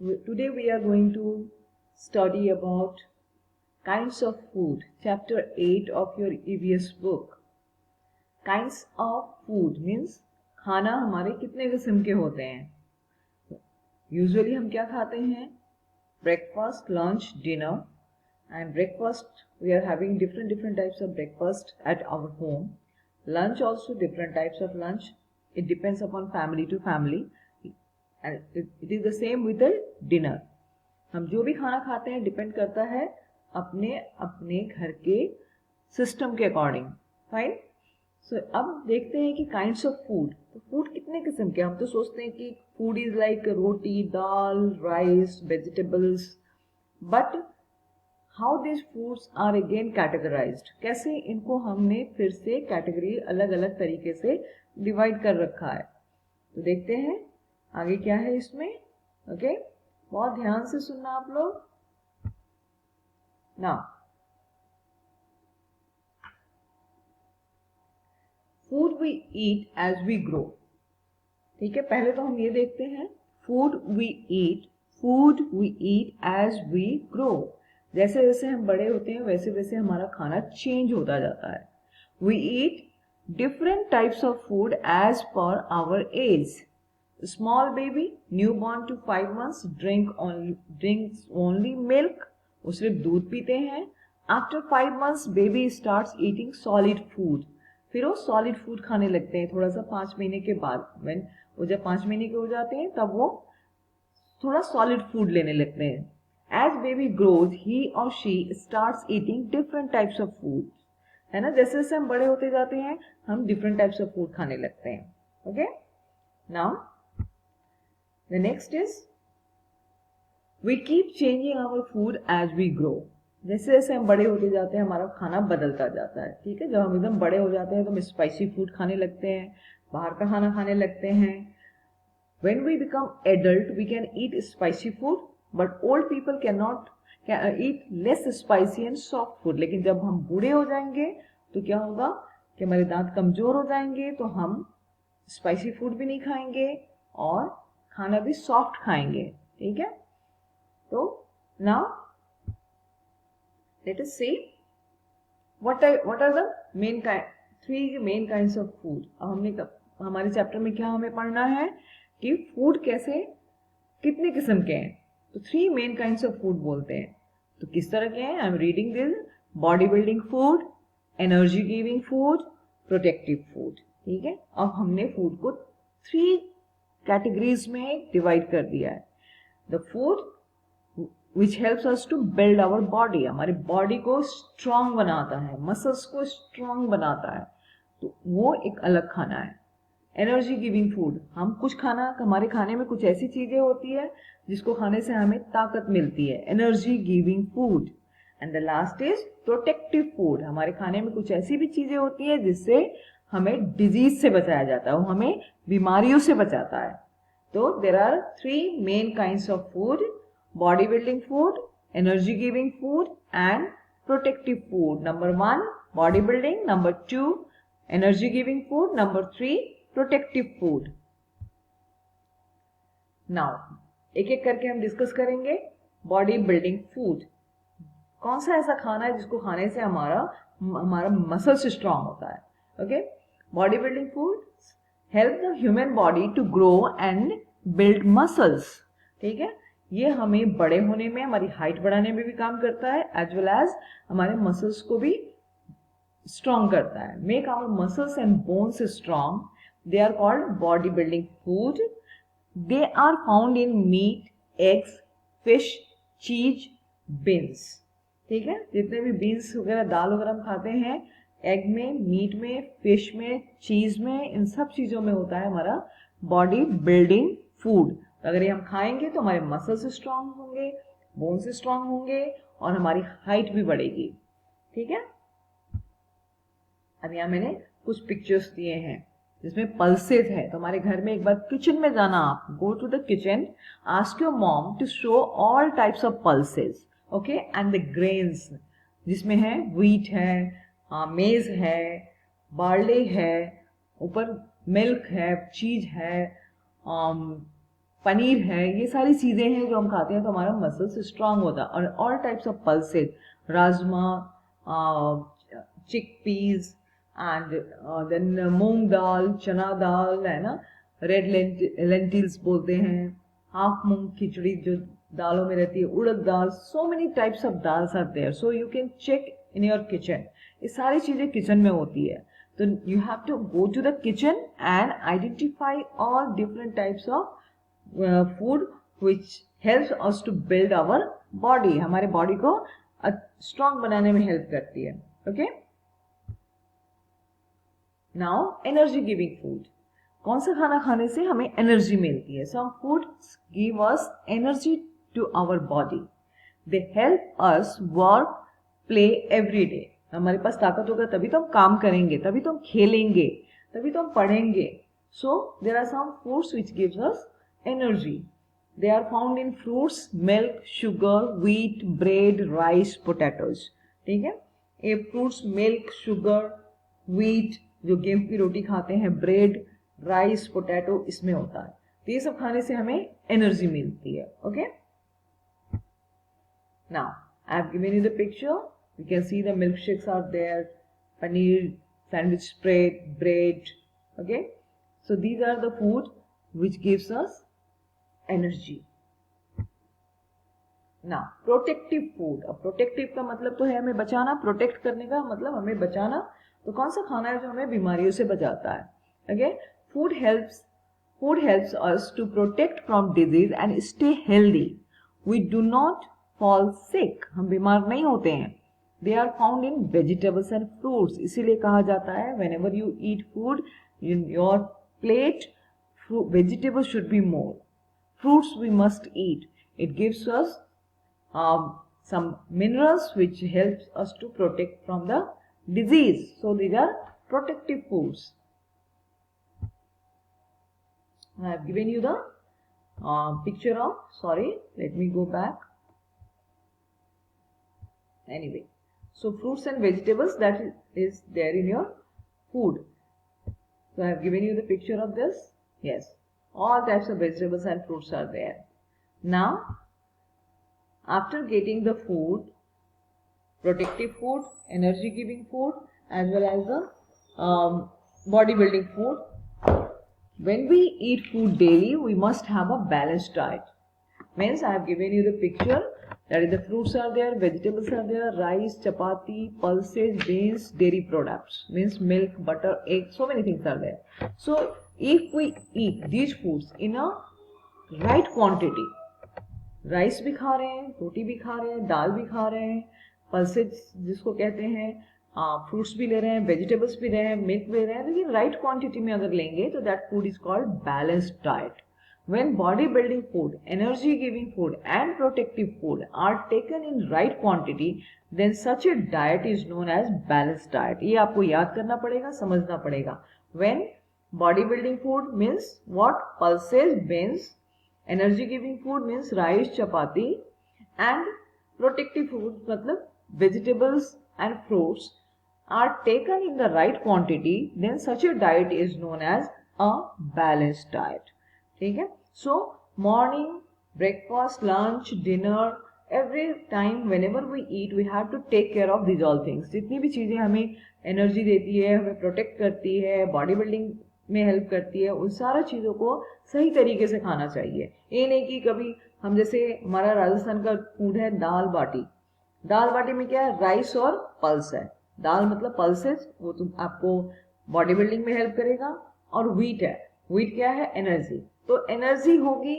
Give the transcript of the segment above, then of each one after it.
Today we are going to study about kinds of food, chapter 8 of your EVS book. Kinds of food means खाना हमारे कितने किस्म के होते हैं. यूजुअली हम क्या खाते हैं? Breakfast, lunch, dinner. And breakfast, we are having different types of breakfast at our home. Lunch also different types of lunch. It depends upon family to family. And it is the same with the dinner. हम जो भी खाना खाते हैं depend करता है अपने अपने घर के सिस्टम के अकॉर्डिंग. फाइन. सो अब देखते हैं कि काइंड्स ऑफ फूड. तो फूड कितने किस्म के. हम तो सोचते हैं कि food is like roti, dal, rice, vegetables. But how this foods are again categorized. कैसे इनको हमने फिर से कैटेगरी अलग अलग तरीके से डिवाइड कर रखा है. तो देखते हैं आगे क्या है इसमें. ओके, बहुत ध्यान से सुनना आप लोग. Now food we eat as we grow. ठीक है, पहले तो हम ये देखते हैं food we eat as we grow. जैसे जैसे हम बड़े होते हैं वैसे वैसे हमारा खाना चेंज होता जाता है. We eat different types of food as per our age. Small baby, newborn to 5 months, drinks only milk. वो सिर्फ दूध पीते हैं. After 5 months, baby starts eating solid food. फिर वो solid food खाने लगते हैं थोड़ा सा 5 महीने के बाद. वो जब 5 महीने के हो जाते हैं तब वो थोड़ा solid food लेने लगते हैं. As baby grows, he or she starts eating different types of food. है ना, जैसे जैसे हम बड़े होते जाते हैं हम different types of food खाने लगते हैं. Okay? Now the next is we keep changing our food as we grow. जैसे जैसे हम बड़े होते जाते हैं हमारा खाना बदलता जाता है. ठीक है, जब हम एकदम बड़े हो जाते हैं तो हम स्पाइसी फूड खाने लगते हैं, बाहर का खाना खाने लगते हैं. When we become adult, we can eat spicy food, but old people can eat less spicy and soft food. लेकिन जब हम बूढ़े हो जाएंगे तो क्या होगा कि हमारे दांत कमजोर हो जाएंगे, तो हम स्पाइसी फूड भी नहीं खाएंगे और खाना भी सॉफ्ट खाएंगे. ठीक है, तो now let us see what are the main three main kinds of food. अब हमने हमारे चैप्टर में क्या हमें पढ़ना है कि फूड कैसे कितने किस्म के हैं. तो 3 मेन काइंड्स ऑफ फूड बोलते हैं. तो किस तरह के हैं? I am reading this. Body building food, energy giving food, protective food. ठीक है, अब हमने फूड को 3 कैटेगरीज में डिवाइड कर दिया है. The food which helps us to build our body. हमारी बॉडी को स्ट्रांग बनाता है, मसल्स को स्ट्रांग बनाता है, तो वो एक अलग खाना है. एनर्जी गिविंग फूड, हम कुछ खाना, हमारे खाने में कुछ ऐसी चीजें होती है जिसको खाने से हमें ताकत मिलती है. Energy giving food. And the last is protective food. हमारे खाने में कुछ ऐसी भी चीजें होती है जिससे हमें डिजीज से बचाया जाता है, वो हमें बीमारियों से बचाता है. तो there are 3 main kinds of food: body building food, energy giving food and protective food. Number 1 body building, number 2 energy giving food, number 3 protective food. Now एक एक करके हम डिस्कस करेंगे. बॉडी बिल्डिंग फूड, कौन सा ऐसा खाना है जिसको खाने से हमारा मसल्स स्ट्रांग होता है. Okay, bodybuilding foods help the human body to grow and build muscles. ठीक है, ये हमें बड़े होने में, हमारी हाइट बढ़ाने में भी काम करता है, एज वेल एज हमारे मसल्स को भी स्ट्रांग करता है. Make our muscles and bones strong. They are called body building food. They are found in meat, eggs, fish, cheese, beans. ठीक है, जितने भी बीन्स वगैरह, दाल वगैरह हम खाते हैं, एग में, मीट में, फिश में, चीज में, इन सब चीजों में होता है हमारा बॉडी बिल्डिंग फूड. अगर ये हम खाएंगे तो हमारे मसल्स स्ट्रांग होंगे, बोन्स स्ट्रांग होंगे और हमारी हाइट भी बढ़ेगी. ठीक है, अब यहाँ मैंने कुछ पिक्चर्स दिए हैं जिसमें पल्सेस है. तो हमारे घर में एक बार किचन में जाना, आप go to the kitchen, ask your mom to show all types of pulses. Okay, and the grains जिसमें है व्हीट है, मेज है, बार्ले है, ऊपर मिल्क है, चीज है, पनीर है, ये सारी चीज़ें हैं जो हम खाते हैं तो हमारा मसल्स स्ट्रांग होता है. और all types of pulses, rajma, chickpeas and then moong dal, chana dal है ना, रेड लेंटिल्स बोलते हैं, हाफ मूंग खिचड़ी जो दालों में रहती है, urad dal, so many types of dals are there. So you can check in your kitchen. ये सारी चीज़ें किचन में होती है. तो you have to go to the kitchen and identify all different types of food which helps us to build our body, हमारे body को strong बनाने में हेल्प करती है. Okay, now energy giving food. कौन सा खाना खाने से हमें एनर्जी मिलती है? Some foods give us energy to our body. They help us work, play every day. हमारे पास ताकत होगा तभी तो हम काम करेंगे, तभी तो हम खेलेंगे, तभी तो हम पढ़ेंगे. So there are some foods which gives us energy. They are found in fruits, milk, sugar, wheat, bread, rice, potatoes. ठीक है, ये fruits, milk, sugar, wheat, जो गेहूं की रोटी खाते हैं, bread, rice, potato, इसमें होता है. तो ये सब खाने से हमें एनर्जी मिलती है. Okay, now I have given you the picture. You can see the milkshakes are there, paneer, sandwich spread, bread. Okay, so these are the food which gives us energy. ना प्रोटेक्टिव फूड. अब protective का मतलब तो है हमें बचाना, protect करने का मतलब हमें बचाना. तो कौन सा खाना है जो हमें बीमारियों से बचाता है? Okay, food helps us to protect from disease and stay healthy. We do not fall sick. हम बीमार नहीं होते हैं. They are found in vegetables and fruits. इसीलिए कहा जाता है whenever you eat food in your plate, vegetables should be more. Fruits we must eat. It gives us some minerals which helps us to protect from the disease. So these are protective foods. I have given you the picture of, sorry, let me go back. Anyway, so fruits and vegetables, that is there in your food. So I have given you the picture of this. Yes, all types of vegetables and fruits are there. Now, after getting the food, protective food, energy giving food, as well as the bodybuilding food, when we eat food daily, we must have a balanced diet. Means I have given you the picture, that is the fruits are there, vegetables are there, rice, chapati, pulses, beans, dairy products, means milk, butter, egg, so many things are there. So if we eat these foods in a right quantity, rice भी खा रहे हैं, रोटी भी खा रहे हैं, दाल भी खा रहे हैं, पल्सेज जिसको कहते हैं, फ्रूट्स भी ले रहे हैं, वेजिटेबल्स भी ले रहे हैं, मिल्क भी ले रहे हैं, लेकिन राइट क्वांटिटी में अगर लेंगे तो that food is called balanced diet. When bodybuilding food, energy giving food and protective food are taken in right quantity, then such a diet is known as balanced diet. ये आपको याद करना पड़ेगा, समझना पड़ेगा. When bodybuilding food means what? Pulses, beans. Energy giving food means rice, chapati, and protective food मतलब vegetables and fruits are taken in the right quantity, then such a diet is known as a balanced diet. ठीक है. So morning, breakfast, lunch, dinner, every time whenever we eat we have to take care of this all things. जितनी भी चीज़ें हमें energy देती है, हमें protect करती है, बॉडी बिल्डिंग में हेल्प करती है, उन सारा चीज़ों को सही तरीके से खाना चाहिए. ये नहीं कि कभी हम, जैसे हमारा राजस्थान का फूड है दाल बाटी. दाल बाटी में क्या है? राइस और पल्स है. दाल मतलब पल्सेज, वो तो आपको बॉडी बिल्डिंग में हेल्प करेगा. और व्हीट है, व्हीट क्या है? एनर्जी. तो एनर्जी होगी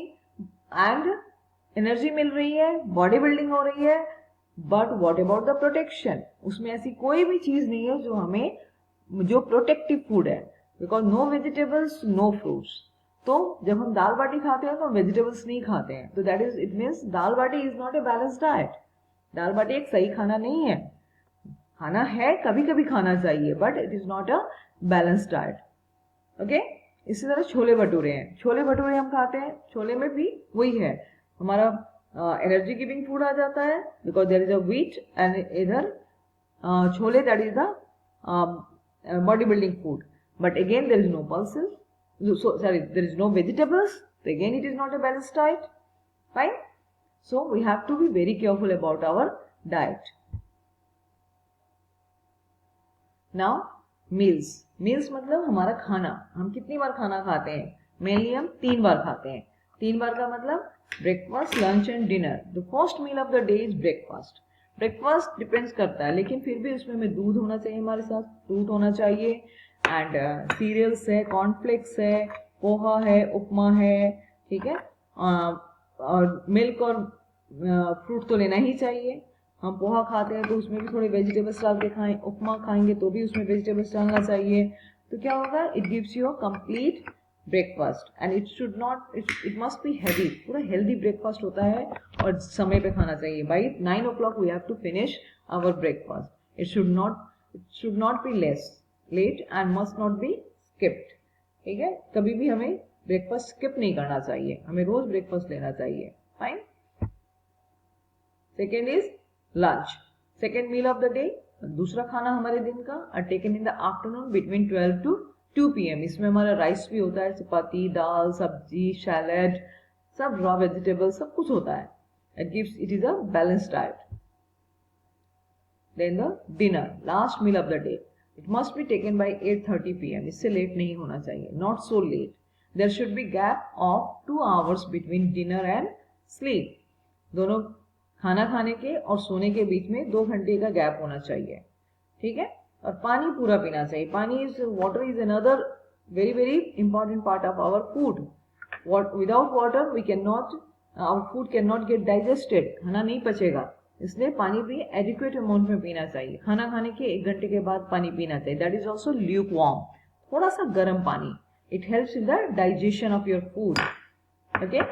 एंड एनर्जी मिल रही है, बॉडी बिल्डिंग हो रही है, but what about the protection? उसमें ऐसी कोई भी चीज नहीं है जो हमें, जो प्रोटेक्टिव फूड है, because no vegetables, no fruits. तो जब हम दाल बाटी खाते हैं तो वेजिटेबल्स नहीं खाते हैं, तो that is, it means dal baati is not a balance diet. Dal baati एक सही खाना नहीं है. खाना है, कभी कभी खाना चाहिए, but it is not a balance diet. Okay. इसी तरह छोले भटूरे हैं. छोले भटूरे हम खाते हैं, छोले में भी वही है, हमारा एनर्जी गिविंग फूड आ जाता है, because there is a wheat, and इधर chole that is the body building food. But again there is no pulses, so sorry, there is no vegetables, so again it is not a balanced diet. Fine. So we have to be very careful about our diet. Now meals. meals मतलब हमारा खाना, हम कितनी बार खाना खाते हैं? Mainly हम 3 बार खाते हैं. 3 बार का मतलब breakfast, lunch and dinner. The first meal of the day is breakfast. Breakfast depends करता है, लेकिन फिर भी उसमें हमें दूध होना चाहिए, हमारे साथ फ्रूट होना चाहिए, एंड सीरियल्स है, कॉर्नफ्लेक्स है, पोहा है, उपमा है, ठीक है, और मिल्क और फ्रूट तो लेना ही चाहिए. हम पोहा खाते हैं तो उसमें भी थोड़े वेजिटेबल्स डाल के खाएं, उपमा खाएंगे तो भी उसमें वेजिटेबल्स डालना चाहिए. तो क्या होगा? It gives you a complete breakfast and it should not, it must be heavy. पूरा हेल्दी ब्रेकफास्ट होता है और समय पे खाना चाहिए. By 9 o'clock we have to finish our breakfast. It should not be late and must not be skipped. ठीक है, कभी भी हमें ब्रेकफास्ट स्किप नहीं करना चाहिए, हमें रोज ब्रेकफास्ट लेना चाहिए. Fine. Second is lunch. Second meal of the day, दूसरा खाना हमारे दिन का, are taken in the afternoon between 12 to 2 PM. इसमें हमारा राइस भी होता है, चपाती, दाल, सब्जी, सैलेड, सब रॉ वेजिटेबल, सब कुछ होता है. It is a balanced diet. Then the dinner, last meal of the day. It must be taken by 8:30 PM. इससे लेट नहीं होना चाहिए, not so late. There should be gap of 2 hours between dinner and sleep. दोनों खाना खाने के और सोने के बीच में 2 घंटे का गैप होना चाहिए. ठीक है, और पानी पूरा पीना चाहिए. Pani is, water is another very very important part of our food. Without water we can not, our food can not get digested. खाना नहीं पचेगा, इसलिए पानी भी एडिक्वेट अमाउंट में पीना चाहिए. खाना खाने के 1 घंटे के बाद पानी पीना चाहिए. That is also Luke warm, थोड़ा सा गर्म पानी. It helps in the digestion of your food. Okay,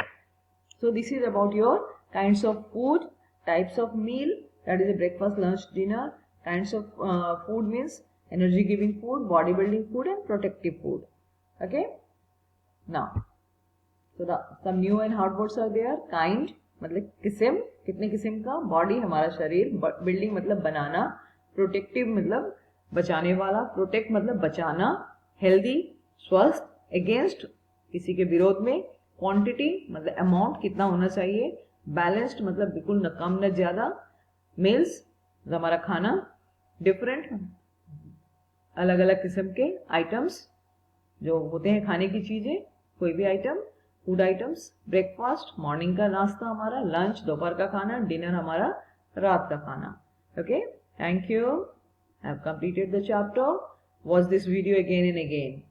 so this is about your kinds of food, types of meal, that is a breakfast, lunch, dinner. Kinds of food means energy giving food, body building food and protective food. Okay, now so some new and hard words are there. Kind मतलब किस्म, कितने किस्म का. Body हमारा शरीर, building मतलब बनाना, protective मतलब बचाने वाला, प्रोटेक्ट मतलब बचाना, हेल्दी स्वस्थ, अगेंस्ट किसी के विरोध में, क्वांटिटी मतलब अमाउंट कितना होना चाहिए, बैलेंस्ड मतलब बिल्कुल न कम न ज्यादा, मील्स हमारा खाना, डिफरेंट अलग अलग किस्म के आइटम्स जो होते हैं खाने की चीजें, कोई भी item, food items, breakfast morning का नाश्ता हमारा, लंच दोपहर का खाना, डिनर हमारा रात का खाना. Okay, thank you. I have completed the chapter. Watch this video again and again.